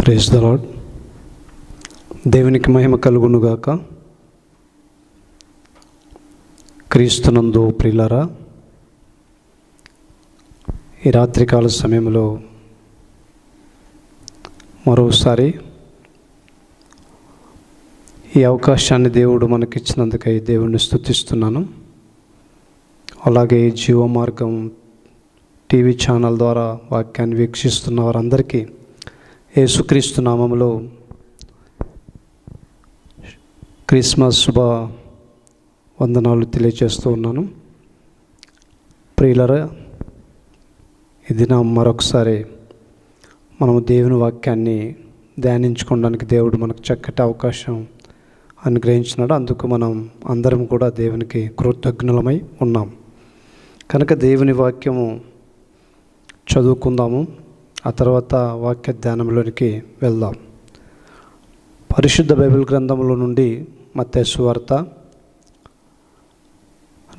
Praise the lord. దేవునికి మహిమ కలుగునుగాక. క్రీస్తునందు ప్రియులారా, ఈ రాత్రికాల సమయంలో మరోసారి ఈ అవకాశాన్ని దేవుడు మనకిచ్చినందుకై దేవుడిని స్తుతిస్తున్నాను. అలాగే జీవమార్గం టీవీ ఛానల్ ద్వారా వాక్యాన్ని వీక్షిస్తున్న వారందరికీ యేసుక్రీస్తు నామములో క్రిస్మస్ శుభ వందనాలు తెలియజేస్తూ ఉన్నాను. ప్రియులరా, ఈ దినం మరొకసారి మనము దేవుని వాక్యాన్ని ధ్యానించుకోవడానికి దేవుడు మనకు చక్కటి అవకాశం అనుగ్రహించినాడు. అందుకు మనం అందరం కూడా దేవునికి కృతజ్ఞులమై ఉన్నాం. కనుక దేవుని వాక్యము చదువుకుందాము. ఆ తర్వాత వాక్య ధ్యానంలోనికి వెళ్దాం. పరిశుద్ధ బైబిల్ గ్రంథంలో నుండి మత్తయి సువార్త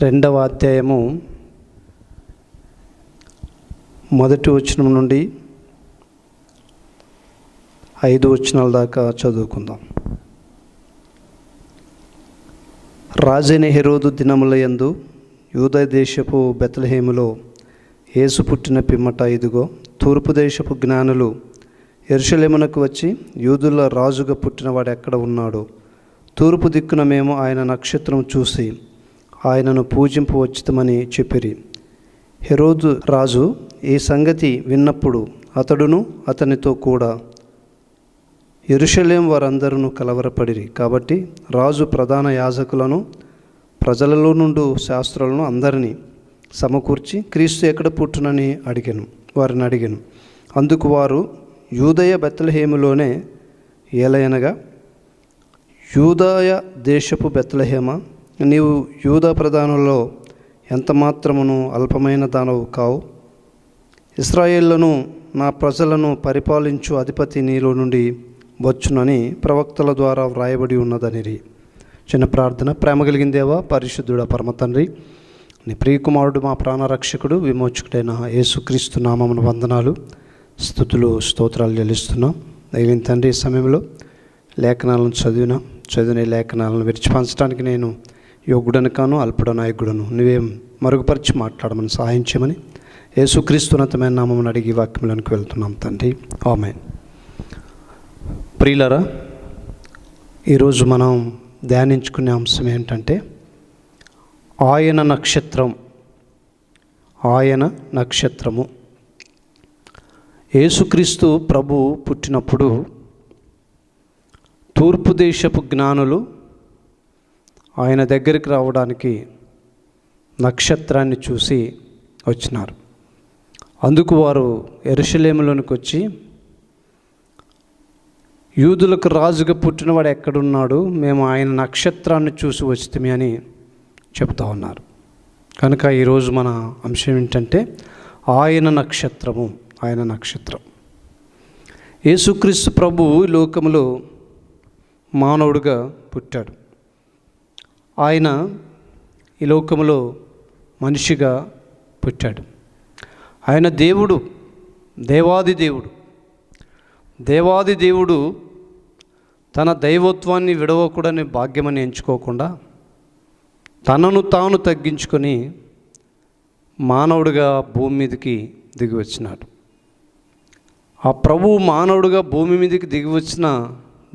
2వ అధ్యాయము 1వ వచనం నుండి 5 వచనాల దాకా చదువుకుందాం. రాజైన హెరోదు దినములయందు యూదయ దేశపు బెత్లెహేములో యేసు పుట్టిన పిమ్మట ఇదిగో తూర్పు దేశపు జ్ఞానులు యెరూషలేమునకు వచ్చి, యూదుల రాజుగా పుట్టినవాడు ఎక్కడ ఉన్నాడో, తూర్పు దిక్కున మేము ఆయన నక్షత్రం చూసి ఆయనను పూజింపవచ్చుమని చెప్పిరి. హెరోదు రాజు ఈ సంగతి విన్నప్పుడు అతడును అతనితో కూడా యెరూషలేము వారందరూ కలవరపడిరి. కాబట్టి రాజు ప్రధాన యాజకులను ప్రజలలో నుండి శాస్త్రులను అందరినీ సమకూర్చి క్రీస్తు ఎక్కడ పుట్టునని వారిని అడిగాను. అందుకు వారు, యూదయ బెత్లెహేములోనే. ఏలయనగా, యూదయ దేశపు బెత్లెహేమ, నీవు యూదా ప్రధానులలో ఎంత మాత్రమును అల్పమైన దానవు కావు. ఇశ్రాయేళ్లను నా ప్రజలను పరిపాలించు అధిపతి నీలో నుండి వచ్చునని ప్రవక్తల ద్వారా వ్రాయబడి ఉన్నదనిరి. చిన్న ప్రార్థన. ప్రేమ కలిగిన దేవా, పరిశుద్ధుడా, పరమ తండ్రి, నీ ప్రియకుమారుడు, మా ప్రాణరక్షకుడు, విమోచకుడైన యేసుక్రీస్తు నామమున వందనాలు, స్తుతులు, స్తోత్రాలు చెల్లిస్తున్నాం. దైవం తండ్రి, ఈ సమయంలో లేఖనాలను చదివిన లేఖనాలను విడిచిపంచడానికి నేను యోగుడను కాను, అల్పుడనాయకుడను. నువ్వేం మరుగుపరిచి మాట్లాడమని సహాయం చేయమని యేసుక్రీస్తున్నతమైన నామమును అడిగి వాక్యంలోనికి వెళ్తున్నాం తండ్రి. ఆమేన్. ప్రియులారా, ఈరోజు మనం ధ్యానించుకునే అంశం ఏంటంటే ఆయన నక్షత్రము. యేసుక్రీస్తు ప్రభు పుట్టినప్పుడు తూర్పు దేశపు జ్ఞానులు ఆయన దగ్గరికి రావడానికి నక్షత్రాన్ని చూసి వచ్చినారు. అందుకు వారు యెరూషలేములోనికి వచ్చి, యూదులకు రాజుగా పుట్టినవాడు ఎక్కడున్నాడు, మేము ఆయన నక్షత్రాన్ని చూసి వచ్చితిమి అని చెప్తా ఉన్నారు. కనుక ఈరోజు మన అంశం ఏంటంటే ఆయన నక్షత్రం. యేసుక్రీస్తు ప్రభు లోకములో మానవుడిగా పుట్టాడు. ఆయన ఈ లోకములో మనిషిగా పుట్టాడు. ఆయన దేవాది దేవుడు తన దైవత్వాన్ని విడవకూడని భాగ్యమని ఎంచుకోకుండా తనను తాను తగ్గించుకొని మానవుడిగా భూమి మీదకి దిగి వచ్చినాడు. ఆ ప్రభువు మానవుడిగా భూమి మీదకి దిగి వచ్చిన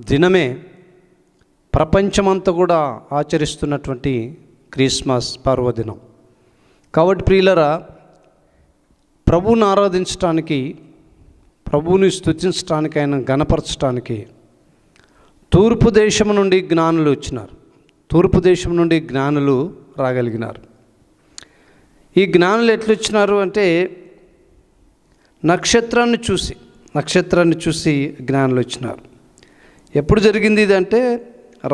దినమే ప్రపంచమంతా కూడా ఆచరిస్తున్నటువంటి క్రిస్మస్ పర్వదినం. కాబట్టి ప్రియులరా, ప్రభువుని ఆరాధించడానికి, ప్రభువుని స్తుతించడానికి, ఆయన గణపరచడానికి తూర్పు దేశం నుండి జ్ఞానులు వచ్చినారు. తూర్పు దేశం నుండి జ్ఞానులు రాగలిగినారు. ఈ జ్ఞానులు ఎట్లా వచ్చినారు అంటే నక్షత్రాన్ని చూసి జ్ఞానులు వచ్చినారు. ఎప్పుడు జరిగింది ఇది అంటే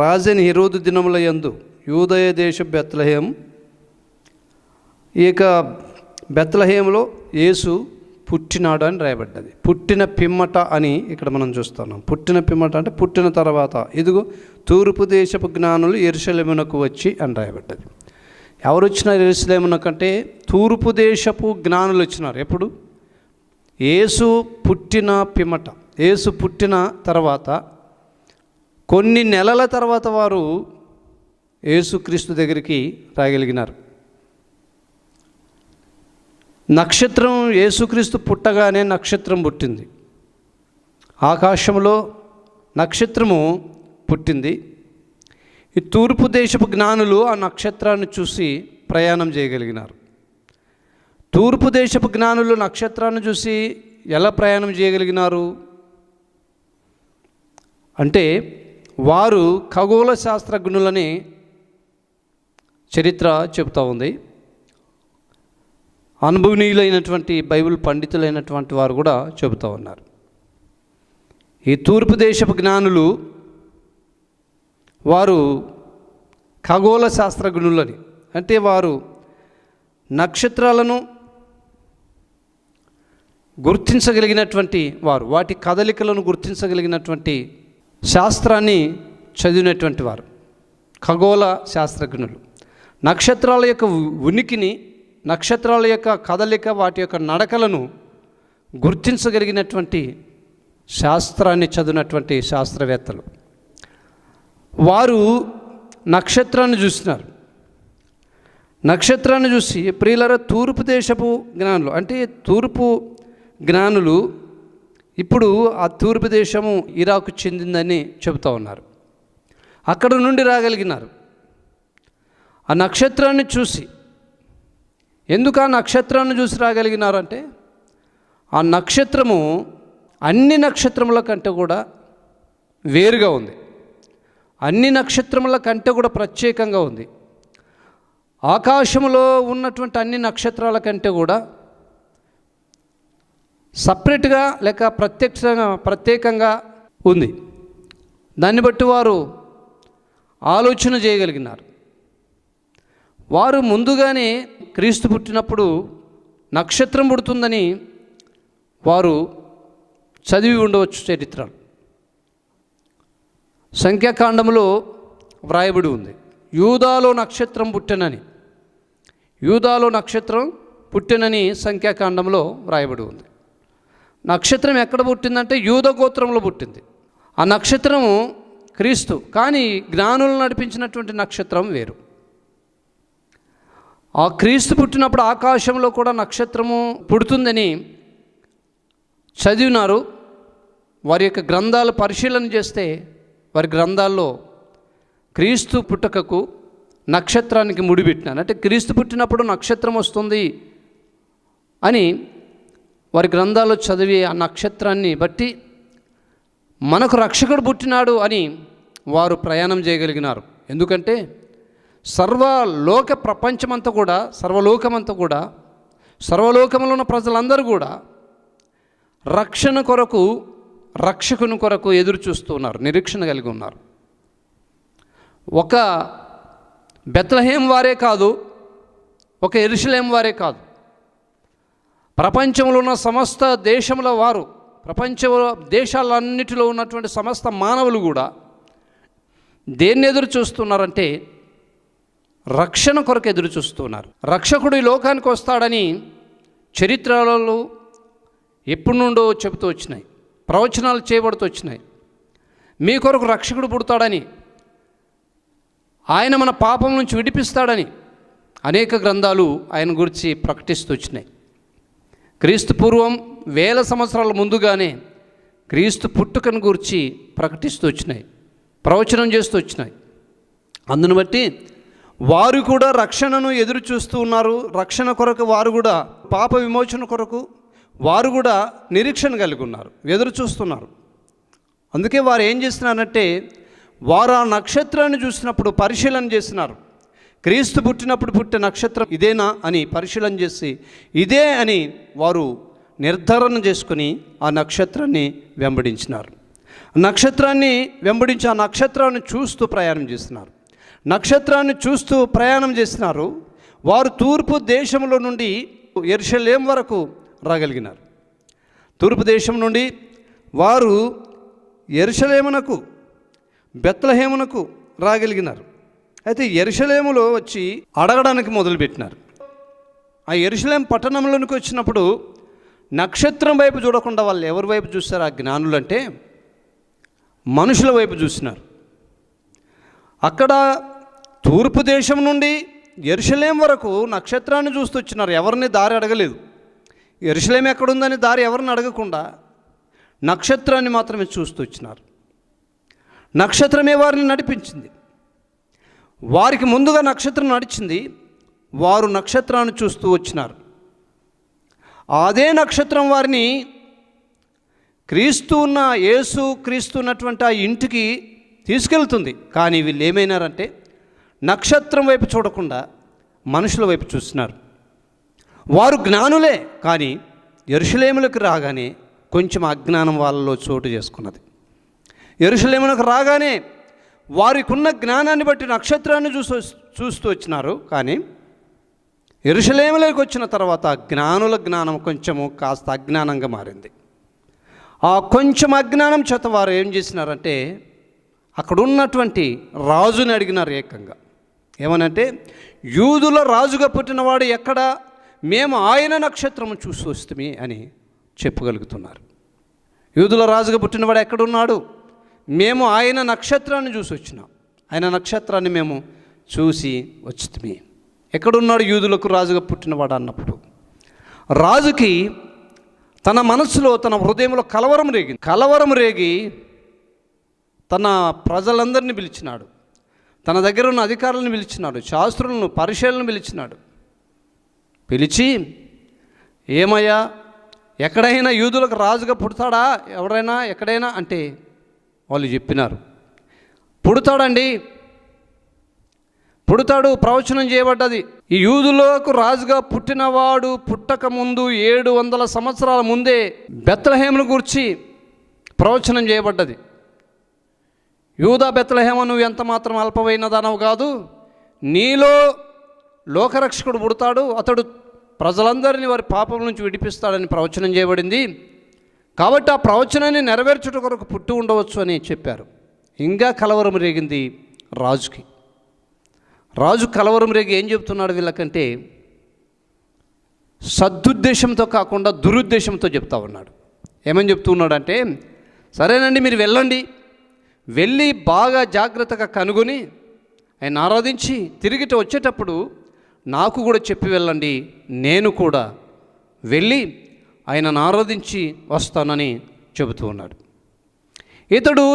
రాజైన హెరోదు దినముల యందు యూదయ దేశ బెత్లెహేం, ఈ బెత్లెహేములో యేసు పుట్టినాడు అని రాయబడ్డది. పుట్టిన పిమ్మట అని ఇక్కడ మనం చూస్తున్నాం. పుట్టిన పిమ్మట అంటే పుట్టిన తర్వాత, ఇదిగో తూర్పు దేశపు జ్ఞానులు యెరూషలేమునకు వచ్చి అని రాయబడ్డది. ఎవరు వచ్చినారు యెరూషలేమునకంటే? తూర్పు దేశపు జ్ఞానులు వచ్చినారు. ఎప్పుడు? యేసు పుట్టిన పిమ్మట, యేసు పుట్టిన తర్వాత కొన్ని నెలల తర్వాత వారు యేసుక్రీస్తు దగ్గరికి రాగలిగినారు. నక్షత్రం, యేసుక్రీస్తు పుట్టగానే నక్షత్రం పుట్టింది. ఆకాశంలో నక్షత్రము పుట్టింది. ఈ తూర్పు దేశపు జ్ఞానులు ఆ నక్షత్రాన్ని చూసి ప్రయాణం చేయగలిగినారు. తూర్పు దేశపు జ్ఞానులు నక్షత్రాన్ని చూసి ఎలా ప్రయాణం చేయగలిగినారు అంటే, వారు ఖగోళ శాస్త్రజ్ఞులని చరిత్ర చెబుతూ ఉంది. అనుభవనీయులైనటువంటి బైబిల్ పండితులైనటువంటి వారు కూడా చెబుతూ ఉన్నారు. ఈ తూర్పు దేశపు జ్ఞానులు వారు ఖగోళ శాస్త్రజ్ఞులని, అంటే వారు నక్షత్రాలను గుర్తించగలిగినటువంటి వారు, వాటి కదలికలను గుర్తించగలిగినటువంటి శాస్త్రాన్ని చదివినటువంటి వారు ఖగోళ శాస్త్రజ్ఞులు. నక్షత్రాల యొక్క ఉనికిని, నక్షత్రాల యొక్క కదలిక, వాటి యొక్క నడకలను గుర్తించగలిగినటువంటి శాస్త్రాన్ని చదివినటువంటి శాస్త్రవేత్తలు. వారు నక్షత్రాన్ని చూస్తున్నారు. నక్షత్రాన్ని చూసి, ప్రియులారా, తూర్పు దేశపు జ్ఞానులు, అంటే తూర్పు జ్ఞానులు ఇప్పుడు ఆ తూర్పు దేశము ఇరాకు చెందిందని చెబుతూ ఉన్నారు. అక్కడ నుండి రాగలిగినారు. ఆ నక్షత్రాన్ని చూసి, ఎందుకు ఆ నక్షత్రాన్ని చూసి రాగలిగినారు అంటే, ఆ నక్షత్రము అన్ని నక్షత్రముల కంటే కూడా వేరుగా ఉంది. అన్ని నక్షత్రముల కంటే కూడా ప్రత్యేకంగా ఉంది. ఆకాశంలో ఉన్నటువంటి అన్ని నక్షత్రాల కంటే కూడా సపరేట్గా లేక ప్రత్యేకంగా ఉంది. దాన్ని బట్టి వారు ఆలోచన చేయగలిగినారు. వారు ముందుగానే క్రీస్తు పుట్టినప్పుడు నక్షత్రం పుడుతుందని వారు చదివి ఉండవచ్చు చరిత్రలు. సంఖ్యాకాండంలో వ్రాయబడి ఉంది, యూదాలో నక్షత్రం పుట్టెనని. యూదాలో నక్షత్రం పుట్టెనని సంఖ్యాకాండంలో వ్రాయబడి ఉంది. నక్షత్రం ఎక్కడ పుట్టిందంటే యూద గోత్రంలో పుట్టింది. ఆ నక్షత్రము క్రీస్తు, కానీ జ్ఞానులు నడిపించినటువంటి నక్షత్రం వేరు. ఆ క్రీస్తు పుట్టినప్పుడు ఆకాశంలో కూడా నక్షత్రము పుడుతుందని చదివినారు. వారి యొక్క గ్రంథాలు పరిశీలన చేస్తే వారి గ్రంథాల్లో క్రీస్తు పుట్టుకకు నక్షత్రానికి ముడిపెట్టినారు. అంటే క్రీస్తు పుట్టినప్పుడు నక్షత్రం వస్తుంది అని వారి గ్రంథాల్లో చదివి ఆ నక్షత్రాన్ని బట్టి మనకు రక్షకుడు పుట్టినాడు అని వారు ప్రయాణం చేయగలిగినారు. ఎందుకంటే సర్వలోక ప్రపంచమంతా కూడా, సర్వలోకమంతా కూడా, సర్వలోకంలో ఉన్న ప్రజలందరూ కూడా రక్షణ కొరకు, రక్షకుని కొరకు ఎదురు చూస్తూ ఉన్నారు, నిరీక్షణ కలిగి ఉన్నారు. ఒక బెత్లెహేం వారే కాదు, ఒక యెరూషలేం వారే కాదు, ప్రపంచంలో ఉన్న సమస్త దేశముల వారు, ప్రపంచ దేశాలన్నిటిలో ఉన్నటువంటి సమస్త మానవులు కూడా దేన్ని ఎదురు చూస్తున్నారంటే రక్షణ కొరకు ఎదురు చూస్తున్నారు. రక్షకుడు ఈ లోకానికి వస్తాడని చరిత్రలలో ఎప్పటి నుండో చెబుతూ వచ్చినాయి, ప్రవచనాలు చేయబడుతూ వచ్చినాయి. మీ కొరకు రక్షకుడు పుడతాడని, ఆయన మన పాపం నుంచి విడిపిస్తాడని అనేక గ్రంథాలు ఆయన గురించి ప్రకటిస్తూ వచ్చినాయి. క్రీస్తు పూర్వం 1000 సంవత్సరాల ముందుగానే క్రీస్తు పుట్టుకను గురించి ప్రకటిస్తూ వచ్చినాయి, ప్రవచనం చేస్తూ వచ్చినాయి. అందును బట్టి వారు కూడా రక్షణను ఎదురు చూస్తూ ఉన్నారు. రక్షణ కొరకు వారు కూడా, పాప విమోచన కొరకు వారు కూడా నిరీక్షణ కలిగి ఉన్నారు, ఎదురు చూస్తున్నారు. అందుకే వారు ఏం చేస్తున్నారంటే, వారు ఆ నక్షత్రాన్ని చూసినప్పుడు పరిశీలన చేస్తున్నారు. క్రీస్తు పుట్టినప్పుడు పుట్టే నక్షత్రం ఇదేనా అని పరిశీలన చేసి ఇదే అని వారు నిర్ధారణ చేసుకుని ఆ నక్షత్రాన్ని వెంబడించినారు. నక్షత్రాన్ని వెంబడించి ఆ నక్షత్రాన్ని చూస్తూ ప్రయాణం చేస్తున్నారు. నక్షత్రాన్ని చూస్తూ ప్రయాణం చేస్తున్నారు. వారు తూర్పు దేశంలో నుండి యెరూషలేం వరకు రాగలిగినారు. తూర్పు దేశం నుండి వారు యెరూషలేమునకు, బెత్లెహేమునకు రాగలిగినారు. అయితే యెరూషలేములో వచ్చి అడగడానికి మొదలుపెట్టినారు. ఆ యెరూషలేం పట్టణంలోనికి వచ్చినప్పుడు నక్షత్రం వైపు చూడకుండా వాళ్ళు ఎవరి వైపు చూస్తారు? ఆ జ్ఞానులు అంటే మనుషుల వైపు చూసినారు. అక్కడ తూర్పు దేశం నుండి యెరూషలేం వరకు నక్షత్రాన్ని చూస్తూ వచ్చినారు. ఎవరిని దారి అడగలేదు. యెరూషలేం ఎక్కడుందని దారి ఎవరిని అడగకుండా నక్షత్రాన్ని మాత్రమే చూస్తూ వచ్చినారు. నక్షత్రమే వారిని నడిపించింది. వారికి ముందుగా నక్షత్రం నడిచింది, వారు నక్షత్రాన్ని చూస్తూ వచ్చినారు. అదే నక్షత్రం వారిని యేసు క్రీస్తు ఉన్నటువంటి ఆ ఇంటికి తీసుకెళ్తుంది. కానీ వీళ్ళు ఏమైనారంటే నక్షత్రం వైపు చూడకుండా మనుషుల వైపు చూస్తున్నారు. వారు జ్ఞానులే, కానీ యెరూషలేములకు రాగానే కొంచెం అజ్ఞానం వాళ్ళలో చోటు చేసుకున్నది. యెరూషలేములకు రాగానే వారికి ఉన్న జ్ఞానాన్ని బట్టి నక్షత్రాన్ని చూస్తూ వచ్చినారు. కానీ యెరూషలేములోకి వచ్చిన తర్వాత జ్ఞానుల జ్ఞానం కొంచెము కాస్త అజ్ఞానంగా మారింది. ఆ కొంచెం అజ్ఞానం చేత వారు ఏం చేసినారంటే అక్కడ ఉన్నటువంటి రాజుని అడిగినారు ఏకంగా. ఏమనంటే, యూదుల రాజుగా పుట్టినవాడు ఎక్కడ? మేము ఆయన నక్షత్రము చూసి వస్తామి అని చెప్పగలుగుతున్నారు. యూదుల రాజుగా పుట్టినవాడు ఎక్కడున్నాడు? మేము ఆయన నక్షత్రాన్ని చూసి వచ్చినాం, ఆయన నక్షత్రాన్ని మేము చూసి వచ్చుతామి. ఎక్కడున్నాడు యూదులకు రాజుగా పుట్టినవాడు అన్నప్పుడు రాజుకి తన మనసులో, తన హృదయంలో కలవరం రేగి తన ప్రజలందరినీ పిలిచినాడు. తన దగ్గర ఉన్న అధికారులను పిలిచినాడు, శాస్త్రులను, పరిశీలనను పిలిచినాడు. పిలిచి, ఏమయ్యా, ఎక్కడైనా యూదులకు రాజుగా పుడతాడా ఎవరైనా ఎక్కడైనా అంటే వాళ్ళు చెప్పినారు, పుడతాడు, ప్రవచనం చేయబడ్డది. ఈ యూదులకు రాజుగా పుట్టినవాడు పుట్టక ముందు 700 సంవత్సరాల ముందే బెత్లెహేమును గూర్చి ప్రవచనం చేయబడ్డది. యూదా బెత్లెహేమ, నువ్వు ఎంత మాత్రం అల్పమైన దానవు కాదు, నీలో లోకరక్షకుడు పుడతాడు, అతడు ప్రజలందరినీ వారి పాపం నుంచి విడిపిస్తాడని ప్రవచనం చేయబడింది. కాబట్టి ఆ ప్రవచనాన్ని నెరవేర్చుట కొరకు పుట్టి ఉండవచ్చు అని చెప్పారు. ఇంకా కలవరం రేగింది రాజుకి. రాజు కలవరం రేగి ఏం చెప్తున్నాడు వీళ్ళకంటే, సదుద్దేశంతో కాకుండా దురుద్దేశంతో చెప్తా ఉన్నాడు. ఏమని చెప్తున్నాడంటే, సరేనండి మీరు వెళ్ళి బాగా జాగ్రత్తగా కనుగొని ఆయన ఆరాధించి తిరిగిట వచ్చేటప్పుడు నాకు కూడా చెప్పి వెళ్ళండి, నేను కూడా వెళ్ళి ఆయనను ఆరాధించి వస్తానని చెబుతూ ఉన్నాడు. ఇతడు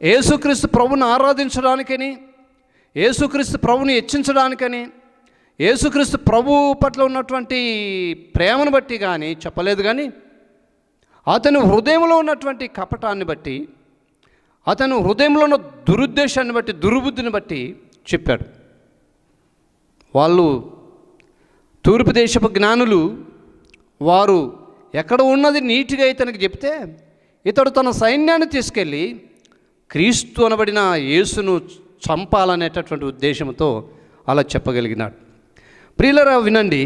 యేసుక్రీస్తు ప్రభుని ఆరాధించడానికని, యేసుక్రీస్తు ప్రభుని హెచ్చించడానికని, యేసుక్రీస్తు ప్రభు పట్ల ఉన్నటువంటి ప్రేమను బట్టి కానీ చెప్పలేదు. కానీ అతని హృదయంలో ఉన్నటువంటి కపటాన్ని బట్టి, అతను హృదయంలో ఉన్న దురుద్దేశాన్ని బట్టి, దుర్బుద్ధిని బట్టి చెప్పాడు. వాళ్ళు తూర్పు దేశపు జ్ఞానులు, వారు ఎక్కడ ఉన్నది నీట్గా ఇతనికి చెప్తే ఇతడు తన సైన్యాన్ని తీసుకెళ్ళి క్రీస్తు అనబడిన యేసును చంపాలనేటటువంటి ఉద్దేశంతో అలా చెప్పగలిగినాడు. ప్రియులరా వినండి,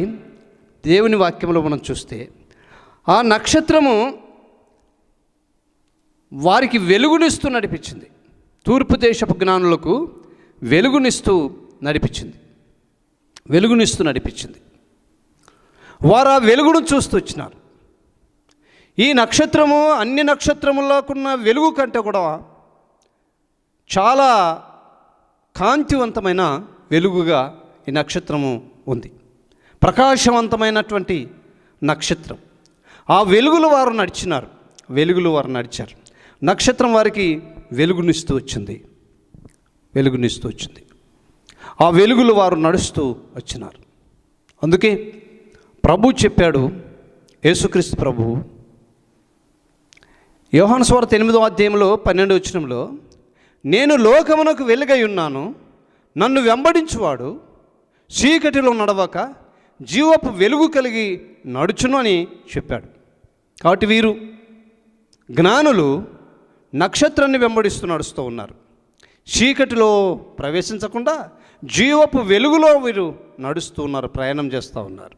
దేవుని వాక్యంలో మనం చూస్తే ఆ నక్షత్రము వారికి వెలుగునిస్తూ నడిపించింది. తూర్పు దేశపు జ్ఞానులకు వెలుగునిస్తూ నడిపించింది. వారు ఆ వెలుగును చూస్తూ వచ్చినారు. ఈ నక్షత్రము అన్ని నక్షత్రములకున్న వెలుగు కంటే కూడా చాలా కాంతివంతమైన వెలుగుగా ఈ నక్షత్రము ఉంది. ప్రకాశవంతమైనటువంటి నక్షత్రం. ఆ వెలుగులు వారు నడిచారు. నక్షత్రం వారికి వెలుగునిస్తూ వచ్చింది. ఆ వెలుగులు వారు నడుస్తూ వచ్చినారు. అందుకే ప్రభు చెప్పాడు, యేసుక్రీస్తు ప్రభు యోహాను సువార్త 8వ అధ్యాయంలో 12వ వచనంలో, నేను లోకమునకు వెలుగై ఉన్నాను, నన్ను వెంబడించువాడు చీకటిలో నడవక జీవపు వెలుగు కలిగి నడుచును అని చెప్పాడు. కాబట్టి వీరు జ్ఞానులు నక్షత్రాన్ని వెంబడిస్తూ నడుస్తూ ఉన్నారు. చీకటిలో ప్రవేశించకుండా జీవపు వెలుగులో వీరు నడుస్తూ ఉన్నారు, ప్రయాణం చేస్తూ ఉన్నారు.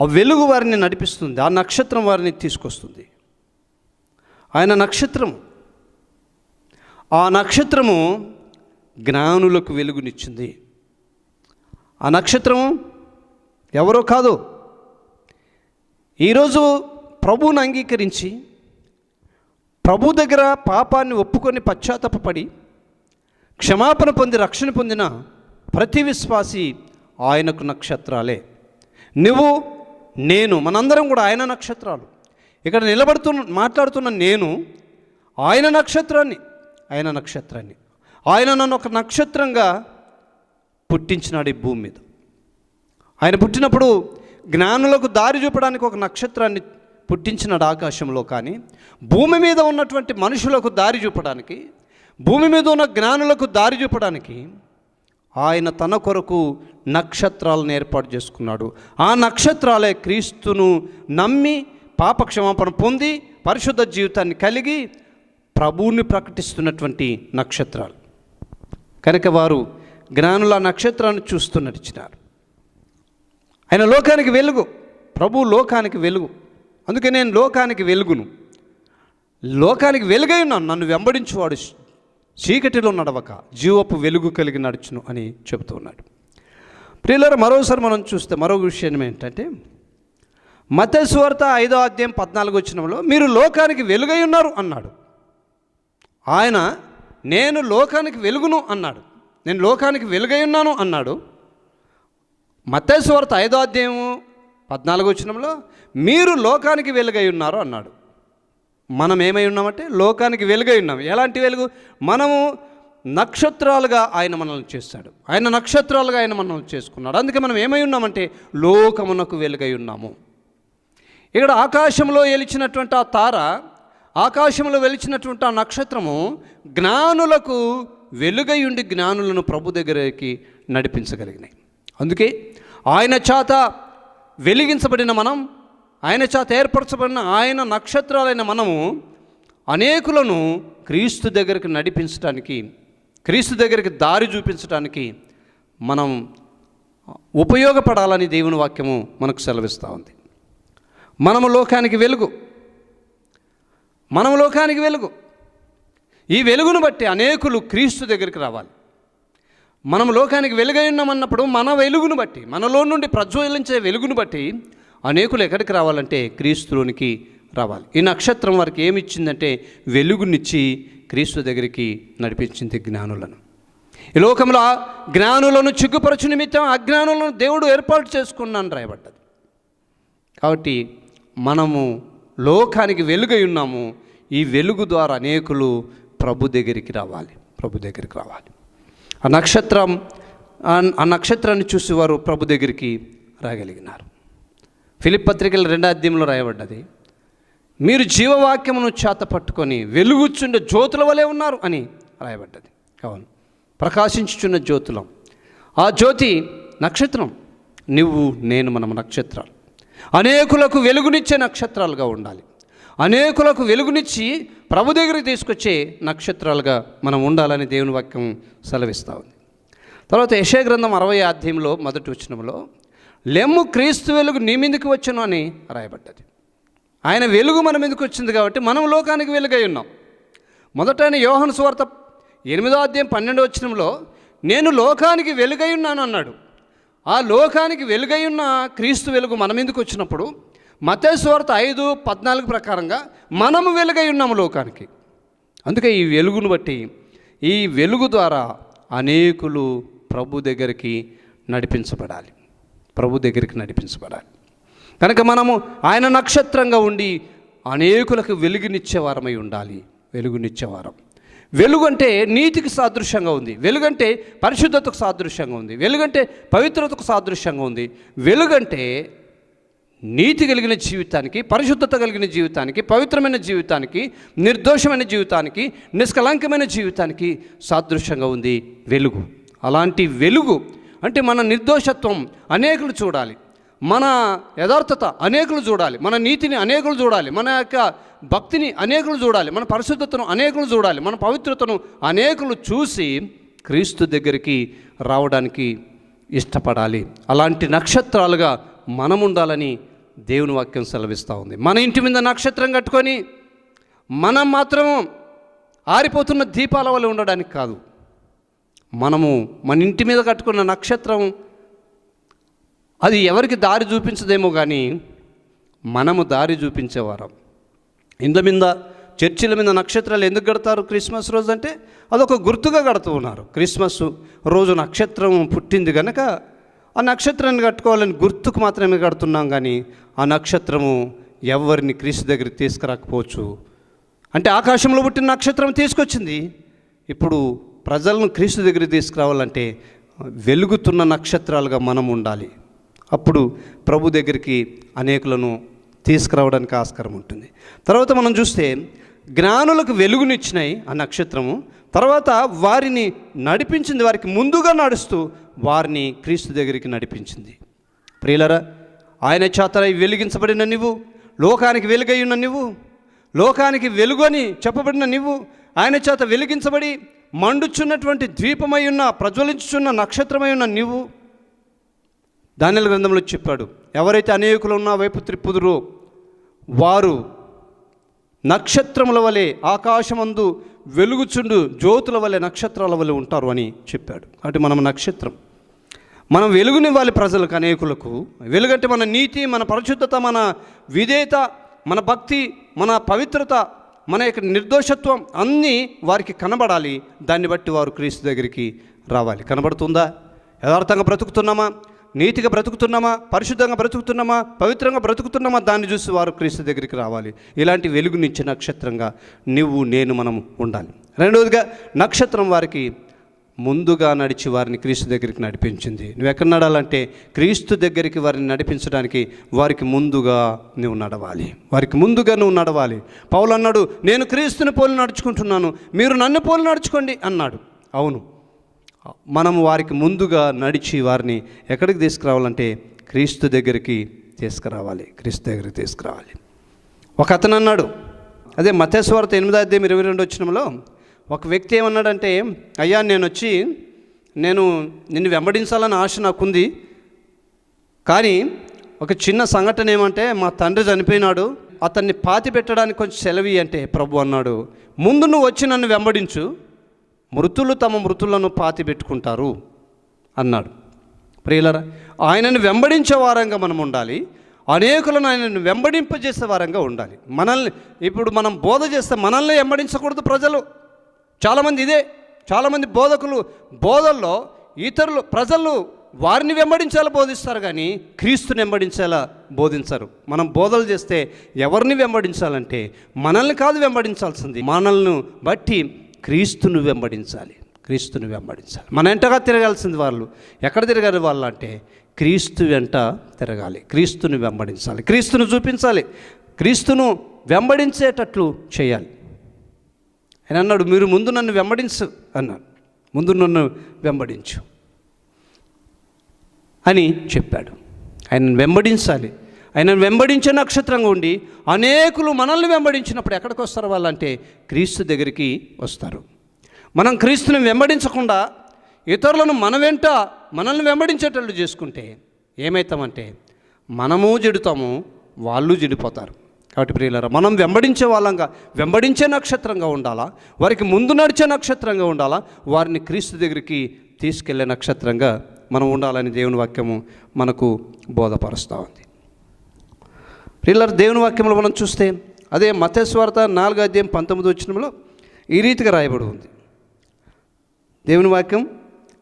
ఆ వెలుగు వారిని నడిపిస్తుంది, ఆ నక్షత్రం వారిని తీసుకొస్తుంది. ఆయన నక్షత్రము, ఆ నక్షత్రము జ్ఞానులకు వెలుగునిచ్చింది. ఆ నక్షత్రము ఎవరో కాదు, ఈరోజు ప్రభువుని అంగీకరించి ప్రభు దగ్గర పాపాన్ని ఒప్పుకొని పశ్చాత్తాపపడి క్షమాపణ పొంది రక్షణ పొందిన ప్రతి విశ్వాసి ఆయనకు నక్షత్రాలే. నువ్వు నేను మనందరం కూడా ఆయన నక్షత్రాలు. ఇక్కడ మాట్లాడుతున్న నేను ఆయన నక్షత్రాన్ని ఆయన నన్ను ఒక నక్షత్రంగా పుట్టించినాడు ఈ భూమి మీద. ఆయన పుట్టినప్పుడు జ్ఞానులకు దారి చూపడానికి ఒక నక్షత్రాన్ని పుట్టించినాడు ఆకాశంలో. కానీ భూమి మీద ఉన్నటువంటి మనుషులకు దారి చూపడానికి, భూమి మీద ఉన్న జ్ఞానులకు దారి చూపడానికి ఆయన తన కొరకు నక్షత్రాలను ఏర్పాటు చేసుకున్నాడు. ఆ నక్షత్రాలే క్రీస్తును నమ్మి పాపక్షమాపణ పొంది పరిశుద్ధ జీవితాన్ని కలిగి ప్రభువుని ప్రకటిస్తున్నటువంటి నక్షత్రాలు. కనుక వారు జ్ఞానుల నక్షత్రాన్ని చూస్తూ నడిచినారు. ఆయన లోకానికి వెలుగు, ప్రభు లోకానికి వెలుగు. అందుకే నేను లోకానికి వెలుగును, లోకానికి వెలుగై ఉన్నాను, నన్ను వెంబడించువాడు చీకటిలో నడవక జీవపు వెలుగు కలిగి నడుచును అని చెబుతూ ఉన్నాడు. ప్రియులారా, మరోసారి మనం చూస్తే మరో విషయం ఏంటంటే మత్తయి సువార్త 5వ అధ్యాయం 14వ వచనంలో మీరు లోకానికి వెలుగై ఉన్నారు అన్నాడు. ఆయన నేను లోకానికి వెలుగును అన్నాడు, నేను లోకానికి వెలుగై ఉన్నాను అన్నాడు. మత్తయి సువార్త 5వ అధ్యాయం 14వ వచనంలో మీరు లోకానికి వెలుగై ఉన్నారు అన్నాడు. మనం ఏమై ఉన్నామంటే లోకానికి వెలుగై ఉన్నాం. ఎలాంటి వెలుగు? మనము నక్షత్రాలుగా ఆయన మనల్ని చేస్తాడు, ఆయన నక్షత్రాలుగా ఆయన మనల్ని చేసుకున్నాడు. అందుకే మనం ఏమై ఉన్నామంటే లోకమునకు వెలుగై ఉన్నాము. ఇక్కడ ఆకాశంలో వెలిచినటువంటి ఆ తార, ఆకాశంలో వెలిచినటువంటి ఆ నక్షత్రము జ్ఞానులకు వెలుగై ఉండి జ్ఞానులను ప్రభు దగ్గరికి నడిపించగలిగినాయి. అందుకే ఆయన చేత వెలిగించబడిన మనం, ఆయన చేత ఏర్పరచబడిన ఆయన నక్షత్రాలైన మనము అనేకులను క్రీస్తు దగ్గరికి నడిపించడానికి, క్రీస్తు దగ్గరికి దారి చూపించడానికి మనం ఉపయోగపడాలని దేవుని వాక్యము మనకు సెలవిస్తూ ఉంది. మనము లోకానికి వెలుగు, మనము లోకానికి వెలుగు. ఈ వెలుగును బట్టి అనేకులు క్రీస్తు దగ్గరికి రావాలి. మనం లోకానికి వెలుగై ఉన్నామన్నప్పుడు మన వెలుగును బట్టి, మనలో నుండి ప్రజ్వలించే వెలుగును బట్టి అనేకులు ఎక్కడికి రావాలంటే క్రీస్తులోనికి రావాలి. ఈ నక్షత్రం వారికి ఏమి ఇచ్చిందంటే వెలుగునిచ్చి క్రీస్తు దగ్గరికి నడిపించింది జ్ఞానులను. ఈ లోకంలో జ్ఞానులను చిక్కుపరచు నిమిత్తం అజ్ఞానులను దేవుడు ఏర్పాటు చేసుకున్నాను రాయబడ్డది. కాబట్టి మనము లోకానికి వెలుగై ఉన్నాము. ఈ వెలుగు ద్వారా అనేకులు ప్రభు దగ్గరికి రావాలి, ప్రభు దగ్గరికి రావాలి. ఆ నక్షత్రాన్ని చూసి వారు ప్రభు దగ్గరికి రాగలిగినారు. ఫిలిప్పీ పత్రికల 2వ అధ్యాయంలో రాయబడ్డది, మీరు జీవవాక్యమును చేత పట్టుకొని వెలుగుచుండే జ్యోతుల వలె ఉన్నారు అని రాయబడ్డది. అవును, ప్రకాశించుచున్న జ్యోతులం. ఆ జ్యోతి నక్షత్రం. నువ్వు నేను మనం నక్షత్రాలు. అనేకులకు వెలుగునిచ్చే నక్షత్రాలుగా ఉండాలి. అనేకులకు వెలుగునిచ్చి ప్రభు దగ్గరికి తీసుకొచ్చే నక్షత్రాలుగా మనం ఉండాలని దేవుని వాక్యం సెలవిస్తూ ఉంది. తర్వాత యెషయా గ్రంథం 60వ అధ్యాయంలో 1వ వచనంలో లెమ్ము క్రీస్తు వెలుగు నీ మీదకి వచ్చును అని రాయబడ్డది. ఆయన వెలుగు మన మీదకి వచ్చింది కాబట్టి మనం లోకానికి వెలుగై ఉన్నాం. మొదట ఆయన యోహాను సువార్త 8వ అధ్యాయం 12వ వచనంలో నేను లోకానికి వెలుగై ఉన్నాను అన్నాడు. ఆ లోకానికి వెలుగై ఉన్న క్రీస్తు వెలుగు మన మీదకి వచ్చినప్పుడు మత్తయి సువార్త 5:14 ప్రకారంగా మనము వెలుగై ఉన్నాము లోకానికి. అందుకే ఈ వెలుగును బట్టి, ఈ వెలుగు ద్వారా అనేకులు ప్రభు దగ్గరికి నడిపించబడాలి, ప్రభు దగ్గరికి నడిపించబడాలి. కనుక మనము ఆయన నక్షత్రంగా ఉండి అనేకులకు వెలుగునిచ్చేవారమై ఉండాలి. వెలుగునిచ్చేవారం. వెలుగు అంటే నీతికి సాదృశ్యంగా ఉంది. వెలుగంటే పరిశుద్ధతకు సాదృశ్యంగా ఉంది. వెలుగంటే పవిత్రతకు సాదృశ్యంగా ఉంది. వెలుగంటే నీతి కలిగిన జీవితానికి, పరిశుద్ధత కలిగిన జీవితానికి, పవిత్రమైన జీవితానికి, నిర్దోషమైన జీవితానికి, నిష్కలంకమైన జీవితానికి సాదృశ్యంగా ఉంది వెలుగు. అలాంటి వెలుగు అంటే మన నిర్దోషత్వం అనేకులు చూడాలి, మన యథార్థత అనేకులు చూడాలి, మన నీతిని అనేకులు చూడాలి, మన యొక్క భక్తిని అనేకులు చూడాలి, మన పరిశుద్ధతను అనేకులు చూడాలి, మన పవిత్రతను అనేకులు చూసి క్రీస్తు దగ్గరికి రావడానికి ఇష్టపడాలి. అలాంటి నక్షత్రాలుగా మనం ఉండాలని దేవుని వాక్యం సెలవిస్తూ ఉంది. మన ఇంటి మీద నక్షత్రం కట్టుకొని మనం మాత్రం ఆరిపోతున్న దీపాల వల్ల ఉండడానికి కాదు. మనము మన ఇంటి మీద కట్టుకున్న నక్షత్రం అది ఎవరికి దారి చూపించదేమో కానీ మనము దారి చూపించేవారం. ఇండ్ల మీద, చర్చిల మీద నక్షత్రాలు ఎందుకు కడతారు క్రిస్మస్ రోజు అంటే అదొక గుర్తుగా కడుతూ ఉన్నారు. క్రిస్మస్ రోజు నక్షత్రం పుట్టింది కనుక ఆ నక్షత్రాన్ని కట్టుకోవాలని గుర్తుకు మాత్రమే కడుతున్నాం, కానీ ఆ నక్షత్రము ఎవరిని క్రీస్తు దగ్గరికి తీసుకురాకపోవచ్చు. అంటే ఆకాశంలో పుట్టిన నక్షత్రం తీసుకొచ్చింది. ఇప్పుడు ప్రజలను క్రీస్తు దగ్గరికి తీసుకురావాలంటే వెలుగుతున్న నక్షత్రాలుగా మనం ఉండాలి. అప్పుడు ప్రభు దగ్గరికి అనేకులను తీసుకురావడానికి ఆస్కారం ఉంటుంది. తర్వాత మనం చూస్తే జ్ఞానులకు వెలుగునిచ్చినాయి ఆ నక్షత్రము. తర్వాత వారిని నడిపించింది, వారికి ముందుగా నడుస్తూ వారిని క్రీస్తు దగ్గరికి నడిపించింది. ప్రియులరా, ఆయన చేత వెలిగించబడిన నువ్వు, లోకానికి వెలుగై ఉన్న నువ్వు, లోకానికి వెలుగు అని చెప్పబడిన నువ్వు, ఆయన చేత వెలిగించబడి మండుచున్నటువంటి ద్వీపమై ఉన్న, ప్రజ్వలించుచున్న నక్షత్రమై ఉన్న నువ్వు. దానియేలు గ్రంథంలో చెప్పాడు, ఎవరైతే అనేకులు ఉన్న వైపు త్రిప్పుదురో వారు నక్షత్రముల వలె ఆకాశమందు వెలుగుచుండు జ్యోతుల వలె నక్షత్రాల వలె ఉంటారు అని చెప్పాడు. కాబట్టి మనం నక్షత్రం, మనం వెలుగునివ్వాలి ప్రజలకు, అనేకులకు. వెలుగంటే మన నీతి, మన పరిశుద్ధత, మన విధేయత, మన భక్తి, మన పవిత్రత, మన యొక్క నిర్దోషత్వం అన్నీ వారికి కనబడాలి. దాన్ని బట్టి వారు క్రీస్తు దగ్గరికి రావాలి. కనబడుతుందా? యథార్థంగా బ్రతుకుతున్నామా? నీతిగా బ్రతుకుతున్నామా? పరిశుద్ధంగా బ్రతుకుతున్నామా? పవిత్రంగా బ్రతుకుతున్నామా? దాన్ని చూసి వారు క్రీస్తు దగ్గరికి రావాలి. ఇలాంటి వెలుగునిచ్చే నక్షత్రంగా నువ్వు, నేను, మనం ఉండాలి. రెండవదిగా, నక్షత్రం వారికి ముందుగా నడిచి వారిని క్రీస్తు దగ్గరికి నడిపించింది. నువ్వు ఎక్కడ నడాలంటే క్రీస్తు దగ్గరికి వారిని నడిపించడానికి వారికి ముందుగా నువ్వు నడవాలి. వారికి ముందుగా నువ్వు నడవాలి. పౌలు అన్నాడు, నేను క్రీస్తుని పోలి నడుచుకుంటున్నాను, మీరు నన్ను పోలి నడుచుకోండి అన్నాడు. అవును, మనము వారికి ముందుగా నడిచి వారిని ఎక్కడికి తీసుకురావాలంటే క్రీస్తు దగ్గరికి తీసుకురావాలి. క్రీస్తు దగ్గరికి తీసుకురావాలి. ఒక అతను అన్నాడు, అదే మత్తయి సువార్త 8:22 ఒక వ్యక్తి ఏమన్నాడంటే, అయ్యా నేను నిన్ను వెంబడించాలని ఆశ నాకుంది, కానీ ఒక చిన్న సంఘటన ఏమంటే మా తండ్రి చనిపోయినాడు, అతన్ని పాతి పెట్టడానికి కొంచెం సెలవి అంటే ప్రభు అన్నాడు, ముందు నువ్వు వచ్చి నన్ను వెంబడించు, మృతులు తమ మృతులను పాతి పెట్టుకుంటారు అన్నాడు. ప్రియులరా, ఆయనను వెంబడించే వారంగా మనం ఉండాలి. అనేకులను ఆయనను వెంబడింపజేసే వారంగా ఉండాలి. మనల్ని ఇప్పుడు మనం బోధ చేస్తే మనల్ని వెంబడించకూడదు ప్రజలు. చాలామంది బోధకులు బోధల్లో ఇతరులు, ప్రజలు వారిని వెంబడించేలా బోధిస్తారు, కానీ క్రీస్తుని వెంబడించేలా బోధించరు. మనం బోధలు చేస్తే ఎవరిని వెంబడించాలంటే మనల్ని కాదు వెంబడించాల్సింది, మనల్ని బట్టి క్రీస్తును వెంబడించాలి. క్రీస్తుని వెంబడించాలి. మన వెంటగా తిరగాల్సింది వాళ్ళు. ఎక్కడ తిరగాలి వాళ్ళు అంటే క్రీస్తు వెంట తిరగాలి. క్రీస్తుని వెంబడించాలి, క్రీస్తును చూపించాలి, క్రీస్తును వెంబడించేటట్లు చేయాలి. ఆయన అన్నాడు, మీరు ముందు నన్ను వెంబడించు అన్నాడు. ముందు నన్ను వెంబడించు అని చెప్పాడు. ఆయనను వెంబడించాలి. ఆయనను వెంబడించే నక్షత్రంగా ఉండి అనేకులు మనల్ని వెంబడించినప్పుడు ఎక్కడికి వస్తారు వాళ్ళంటే క్రీస్తు దగ్గరికి వస్తారు. మనం క్రీస్తుని వెంబడించకుండా ఇతరులను మనల్ని వెంబడించేటట్లు చేసుకుంటే ఏమవుతామంటే మనము చెడుతాము, వాళ్ళు చెడిపోతారు. కాబట్టి ప్రియులారా, మనం వెంబడించే వాళ్ళంగా, వెంబడించే నక్షత్రంగా ఉండాలా, వారికి ముందు నడిచే నక్షత్రంగా ఉండాలా, వారిని క్రీస్తు దగ్గరికి తీసుకెళ్లే నక్షత్రంగా మనం ఉండాలని దేవుని వాక్యము మనకు బోధపరుస్తూ ఉంది. ప్రియులారా, దేవుని వాక్యంలో మనం చూస్తే అదే మత్తయి సువార్త 4:19 ఈ రీతిగా రాయబడి ఉంది. దేవుని వాక్యం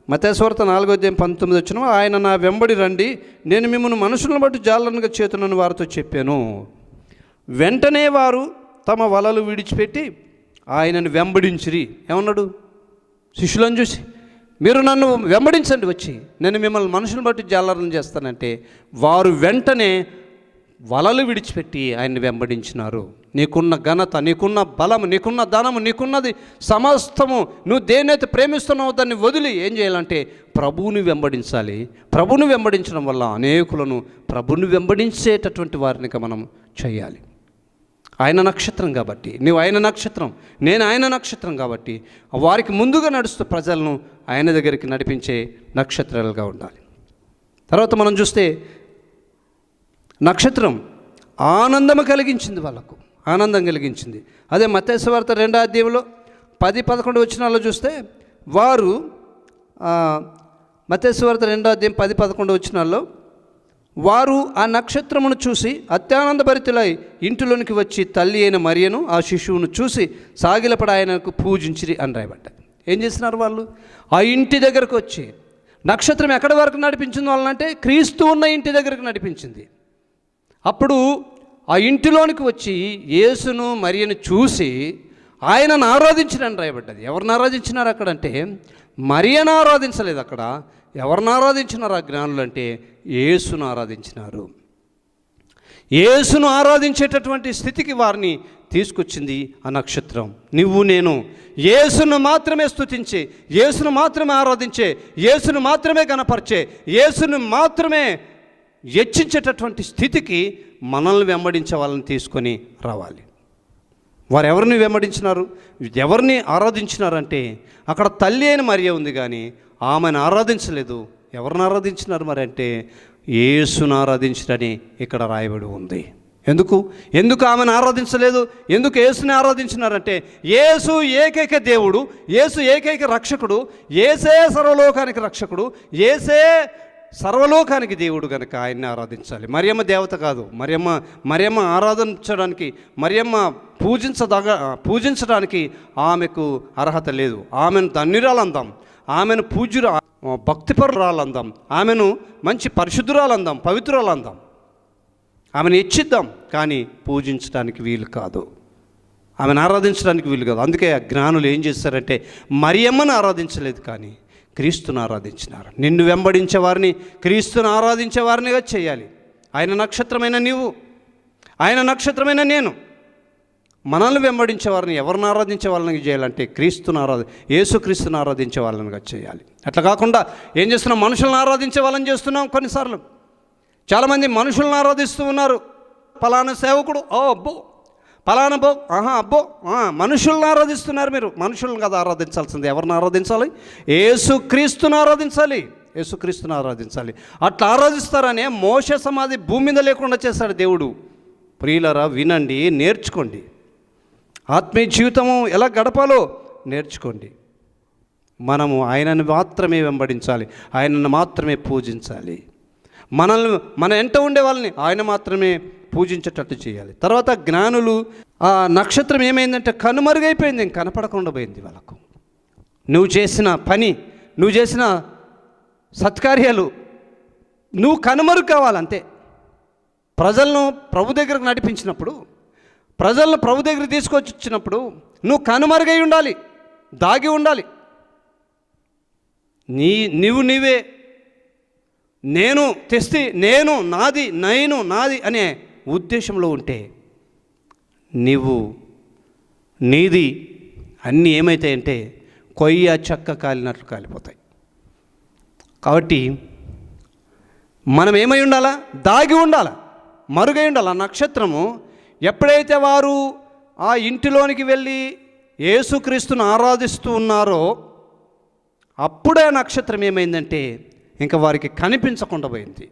మత్తయి సువార్త 4:19 ఆయన నా వెంబడి రండి, నేను మిమ్మల్ని మనుషులను బట్టి జాలనుగా చేతునని వారితో చెప్పాను. వెంటనే వారు తమ వలలు విడిచిపెట్టి ఆయనను వెంబడించిరి. ఏమన్నాడు? శిష్యులను చూసి, మీరు నన్ను వెంబడించండి, వచ్చి నేను మిమ్మల్ని మనుషులను బట్టి జాలర్లను చేస్తానంటే వారు వెంటనే వలలు విడిచిపెట్టి ఆయన్ని వెంబడించినారు. నీకున్న ఘనత, నీకున్న బలము, నీకున్న ధనము, నీకున్నది సమస్తము, నువ్వు దేన్నైతే ప్రేమిస్తున్నావో దాన్ని వదిలి ఏం చేయాలంటే ప్రభువుని వెంబడించాలి. ప్రభువుని వెంబడించడం వల్ల అనేకులను ప్రభువుని వెంబడించేటటువంటి వారిని మనం చేయాలి. ఆయన నక్షత్రం కాబట్టి, నువ్వు ఆయన నక్షత్రం, నేను ఆయన నక్షత్రం కాబట్టి వారికి ముందుగా నడుస్తూ ప్రజలను ఆయన దగ్గరికి నడిపించే నక్షత్రాలుగా ఉండాలి. తర్వాత మనం చూస్తే నక్షత్రం ఆనందము కలిగించింది, వాళ్ళకు ఆనందం కలిగించింది. అదే మత్తయి సువార్త 2:10-11 చూస్తే వారు మత్తయి సువార్త 2:10-11 వారు ఆ నక్షత్రమును చూసి అత్యానందభరితులై ఇంటిలోనికి వచ్చి తల్లి అయిన మరియను ఆ శిశువును చూసి సాగిలపడి ఆయనకు పూజించిరి అని రాయబడ్డారు. ఏం చేస్తున్నారు వాళ్ళు? ఆ ఇంటి దగ్గరకు వచ్చి, నక్షత్రం ఎక్కడి వరకు నడిపించింది వాళ్ళనంటే క్రీస్తు ఉన్న ఇంటి దగ్గరకు నడిపించింది. అప్పుడు ఆ ఇంటిలోనికి వచ్చి యేసును మరియను చూసి ఆయనను ఆరాధించిరని రాయబడ్డది. ఎవరిని ఆరాధించినారు అక్కడంటే? మరియను ఆరాధించలేదు. అక్కడ ఎవరిని ఆరాధించినారు ఆ జ్ఞానులు అంటే? యేసును ఆరాధించినారు. యేసును ఆరాధించేటటువంటి స్థితికి వారిని తీసుకొచ్చింది ఆ నక్షత్రం. నువ్వు నేను యేసును మాత్రమే స్తుతించే, యేసును మాత్రమే ఆరాధించే, యేసును మాత్రమే గణపరిచే, యేసును మాత్రమే హెచ్చించేటటువంటి స్థితికి మనల్ని వెంబడించే వాళ్ళని తీసుకొని రావాలి. వారు ఎవరిని వెంబడించినారు, ఎవరిని ఆరాధించినారంటే అక్కడ తల్లి అయిన మరియ ఉంది, కానీ ఆమెను ఆరాధించలేదు. ఎవరిని ఆరాధించినారు మరి అంటే? యేసును ఆరాధించడని ఇక్కడ రాయబడి ఉంది. ఎందుకు ఆమెను ఆరాధించలేదు? ఎందుకు యేసుని ఆరాధించినారంటే యేసు ఏకైక దేవుడు, యేసు ఏకైక రక్షకుడు, యేసే సర్వలోకానికి రక్షకుడు, యేసే సర్వలోకానికి దేవుడు కనుక ఆయన్ని ఆరాధించాలి. మరియమ్మ దేవత కాదు. మరియమ్మ ఆరాధించడానికి, మరియమ్మ పూజించడానికి ఆమెకు అర్హత లేదు. ఆమెను ధన్యురాలందాం, ఆమెను భక్తిపరురాలందాం, ఆమెను మంచి పరిశుద్ధురాలందాం, పవిత్రురాలందాం, ఆమెను హెచ్చిద్దాం, కానీ పూజించడానికి వీలు కాదు, ఆమెను ఆరాధించడానికి వీలు కాదు. అందుకే ఆ జ్ఞానులు ఏం చేశారంటే మరియమ్మను ఆరాధించలేదు, కానీ క్రీస్తుని ఆరాధించినారు. నిన్ను వెంబడించే వారిని, క్రీస్తుని ఆరాధించే వారినిగా చేయాలి. ఆయన నక్షత్రమైన నీవు, ఆయన నక్షత్రమైన నేను. మనల్ని వెంబడించే వారిని, ఎవరిని ఆరాధించే వాళ్ళని చేయాలంటే యేసుక్రీస్తుని ఆరాధించే వాళ్ళనిగా చేయాలి. అట్లా కాకుండా ఏం చేస్తున్నాం? మనుషులను ఆరాధించే వాళ్ళని చేస్తున్నాం. కొన్నిసార్లు చాలామంది మనుషులను ఆరాధిస్తూ ఉన్నారు. ఫలానా సేవకుడు, అబ్బో, ఫలానా అబ్బో, మనుషులను ఆరాధిస్తున్నారు. మీరు మనుషులను కదా ఆరాధించాల్సింది. ఎవరిని ఆరాధించాలి? యేసుక్రీస్తుని ఆరాధించాలి, యేసుక్రీస్తుని ఆరాధించాలి. అట్లా ఆరాధిస్తారనే మోషే సమాధి భూమి మీద లేకుండా చేశాడు దేవుడు. ప్రియులారా, వినండి, నేర్చుకోండి. ఆత్మీయ జీవితము ఎలా గడపాలో నేర్చుకోండి. మనము ఆయనను మాత్రమే వెంబడించాలి, ఆయనను మాత్రమే పూజించాలి. మన వెంట ఉండే వాళ్ళని ఆయన మాత్రమే పూజించేటట్టు చేయాలి. తర్వాత జ్ఞానులు, ఆ నక్షత్రం ఏమైందంటే కనుమరుగైపోయింది, కనపడకుండా పోయింది వాళ్ళకు. నువ్వు చేసిన పని, నువ్వు చేసిన సత్కార్యాలు నువ్వు కనుమరుగు కావాలంతే. ప్రజలను ప్రభు దగ్గరకు నడిపించినప్పుడు, ప్రజలను ప్రభు దగ్గర తీసుకొచ్చి వచ్చినప్పుడు నువ్వు కనుమరుగై ఉండాలి, దాగి ఉండాలి. నీవే నేను తెస్తే, నేను నాది అనే ఉద్దేశంలో ఉంటే నీది అన్నీ ఏమవుతాయంటే కొయ్య చెక్క కాలినట్లు కాలిపోతాయి. కాబట్టి మనం ఏమై ఉండాలా? దాగి ఉండాలా, మరుగై ఉండాలి. ఆ నక్షత్రము ఎప్పుడైతే వారు ఆ ఇంటిలోనికి వెళ్ళి యేసుక్రీస్తును ఆరాధిస్తూ ఉన్నారో అప్పుడే నక్షత్రం ఏమైందంటే ఇంకా వారికి కనిపించకుండా పోయింది.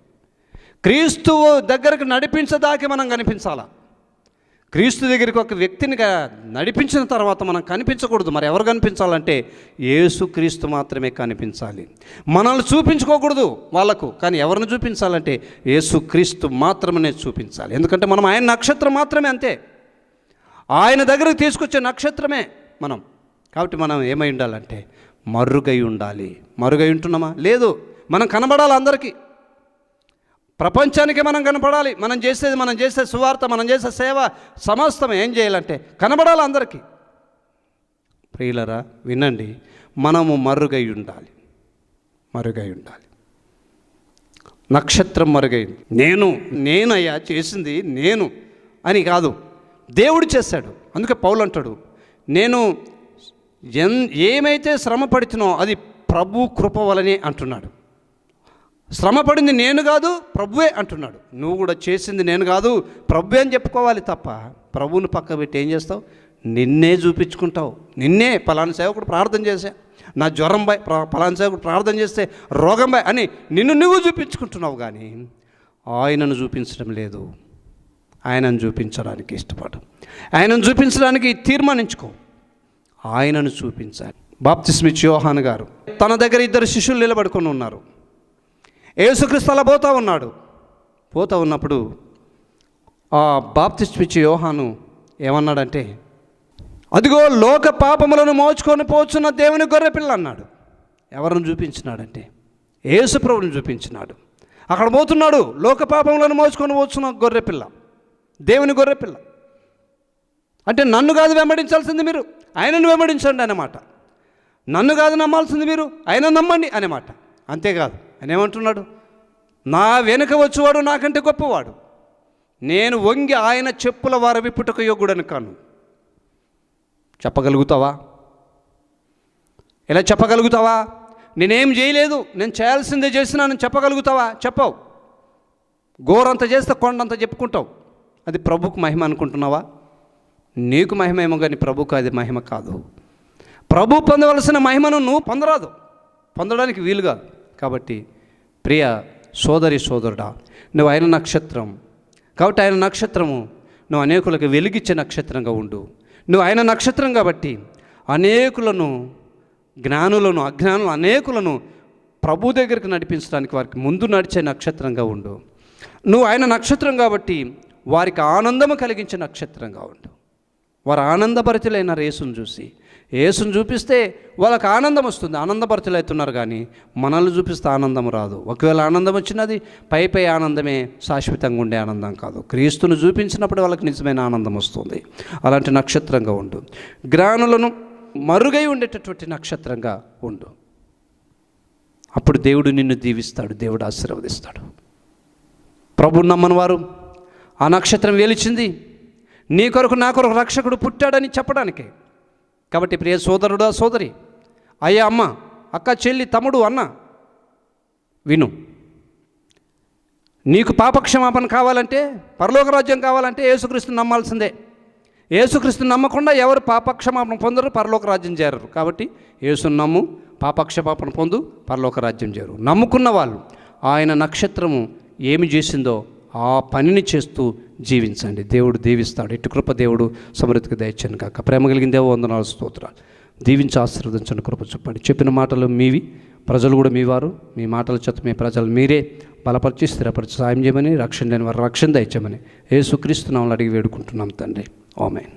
క్రీస్తు దగ్గరకు నడిపించదాకే మనం కనిపించాలా. క్రీస్తు దగ్గరికి ఒక వ్యక్తిని నడిపించిన తర్వాత మనం కనిపించకూడదు. మరి ఎవరు కనిపించాలంటే యేసుక్రీస్తు మాత్రమే కనిపించాలి. మనల్ని చూపించుకోకూడదు వాళ్ళకు, కానీ ఎవరిని చూపించాలంటే యేసుక్రీస్తు మాత్రమే చూపించాలి. ఎందుకంటే మనం ఆయన నక్షత్రం మాత్రమే, అంతే. ఆయన దగ్గరకు తీసుకొచ్చే నక్షత్రమే మనం. కాబట్టి మనం ఏమై ఉండాలంటే మరుగై ఉండాలి. మరుగై ఉంటున్నామా? లేదు. మనం కనబడాలి అందరికీ, ప్రపంచానికి మనం కనపడాలి. మనం చేసే సువార్త, మనం చేసే సేవ సమస్తం ఏం చేయాలంటే కనబడాలి అందరికీ. ప్రియులరా, వినండి, మనము మరుగై ఉండాలి. నక్షత్రం మరుగైంది. నేనయ్యా చేసింది నేను అని కాదు, దేవుడు చేశాడు. అందుకే పౌలు అంటాడు, నేను ఏమైతే శ్రమ పడుతున్నో అది ప్రభు కృప వలనే అంటున్నాడు. శ్రమ పడింది నేను కాదు, ప్రభువే అంటున్నాడు. నువ్వు కూడా చేసింది నేను కాదు, ప్రభువే అని చెప్పుకోవాలి తప్ప ప్రభువుని పక్క పెట్టి ఏం చేస్తావు? నిన్నే చూపించుకుంటావు. నిన్నే పలానా సేవకుడు ప్రార్థన చేశా, నా జ్వరం బాయ్, పలానా సేవకుడు ప్రార్థన చేస్తే రోగం బాయ్ అని నిన్ను నువ్వు చూపించుకుంటున్నావు, కానీ ఆయనను చూపించడం లేదు. ఆయనను చూపించడానికి ఇష్టపడు, ఆయనను చూపించడానికి తీర్మానించుకో. ఆయనను చూపించాలి. బాప్తిస్మిచ్చి యోహాను గారు తన దగ్గర 2 శిష్యులు నిలబడుకొని ఉన్నారు. యేసుక్రీస్తు అలా పోతా ఉన్నాడు. పోతూ ఉన్నప్పుడు ఆ బాప్తిస్మ ఇచ్చే యోహాను ఏమన్నాడంటే, అదిగో లోక పాపములను మోచుకొని పోచున్న దేవుని గొర్రెపిల్ల అన్నాడు. ఎవరిని చూపించినాడంటే యేసు ప్రభువుని చూపించినాడు. అక్కడ పోతున్నాడు, లోక పాపములను మోచుకొని పోచున్న గొర్రెపిల్ల, దేవుని గొర్రెపిల్ల. అంటే నన్ను కాదు వెంబడించాల్సింది మీరు, ఆయనను వెంబడించండి అన్నమాట. నన్ను కాదు నమ్మాల్సింది మీరు, ఆయన నమ్మండి అన్నమాట. అంతేకాదు, ఆయన ఏమంటున్నాడు, నా వెనుక వచ్చేవాడు నాకంటే గొప్పవాడు, నేను వంగి ఆయన చెప్పుల వార విప్పుటకు యోగ్యుడని కాను. చెప్పగలుగుతావా? ఇలా చెప్పగలుగుతావా? నేనేం చేయలేదు, నేను చేయాల్సిందే చేసినానని చెప్పగలుగుతావా? చెప్పవు. గోరంత చేస్తే కొండంత చెప్పుకుంటావు. అది ప్రభుకు మహిమ అనుకుంటున్నావా? నీకు మహిమ ఏమో కానీ ప్రభుకు అది మహిమ కాదు. ప్రభు పొందవలసిన మహిమను నువ్వు పొందరాదు, పొందడానికి వీలు కాదు. కాబట్టి ప్రియ సోదరి సోదరుడా, నువ్వు ఆయన నక్షత్రం కాబట్టి ఆయన నక్షత్రము నువ్వు అనేకులకు వెలిగించే నక్షత్రంగా ఉండు. నువ్వు ఆయన నక్షత్రం కాబట్టి అనేకులను, జ్ఞానులను అజ్ఞానులు అనేకులను ప్రభు దగ్గరికి నడిపించడానికి వారికి ముందు నడిచే నక్షత్రంగా ఉండు. నువ్వు ఆయన నక్షత్రం కాబట్టి వారికి ఆనందము కలిగించే నక్షత్రంగా ఉండు. వారు ఆనందభరితులైన యేసును చూపిస్తే వాళ్ళకి ఆనందం వస్తుంది, ఆనందభరితులు అవుతున్నారు. కానీ మనల్ని చూపిస్తే ఆనందం రాదు. ఒకవేళ ఆనందం వచ్చినది పై ఆనందమే, శాశ్వతంగా ఉండే ఆనందం కాదు. క్రీస్తును చూపించినప్పుడు వాళ్ళకి నిజమైన ఆనందం వస్తుంది. అలాంటి నక్షత్రంగా ఉండు. జ్ఞానులను మరుగై ఉండేటటువంటి నక్షత్రంగా ఉండు. అప్పుడు దేవుడు నిన్ను దీవిస్తాడు, దేవుడు ఆశీర్వదిస్తాడు. ప్రభువు నమ్మని వారు ఆ నక్షత్రం వెలిచింది నీ కొరకు నా కొరకు రక్షకుడు పుట్టాడని చెప్పడానికే. కాబట్టి ప్రియ సోదరుడా సోదరి, అయ్యా అమ్మ, అక్క చెల్లి తమ్ముడు అన్న, విను. నీకు పాపక్షమాపణ కావాలంటే, పరలోక రాజ్యం కావాలంటే యేసుక్రీస్తుని నమ్మాల్సిందే. యేసుక్రీస్తుని నమ్మకుండా ఎవరు పాపక్షమాపణ పొందరు, పరలోక రాజ్యం చేరరు. కాబట్టి యేసుని నమ్ము, పాపక్షమాపణ పొందు, పరలోక రాజ్యం చేరు. నమ్ముకున్న వాళ్ళు ఆయన నక్షత్రము ఏమి చేసిందో ఆ పనిని చేస్తూ జీవించండి. దేవుడు దీవిస్తాడు. ఇటు కృప దేవుడు సమృద్ధికి దయచేయను కాక. ప్రేమ కలిగిన దేవ వందనాలు, స్తోత్రాలు. దీవించి ఆశీర్వదించండి, కృప చెప్పండి. చెప్పిన మాటలు మీవి, ప్రజలు కూడా మీవారు. మీ మాటల చేత మీ ప్రజలు మీరే బలపరిచి స్థిరపరిచి సాయం చేయమని, రక్షణ లేని వారు రక్షణ దయచేయమని యేసుక్రీస్తు నామములో అడిగి వేడుకుంటున్నాం తండ్రి. ఆమేన్.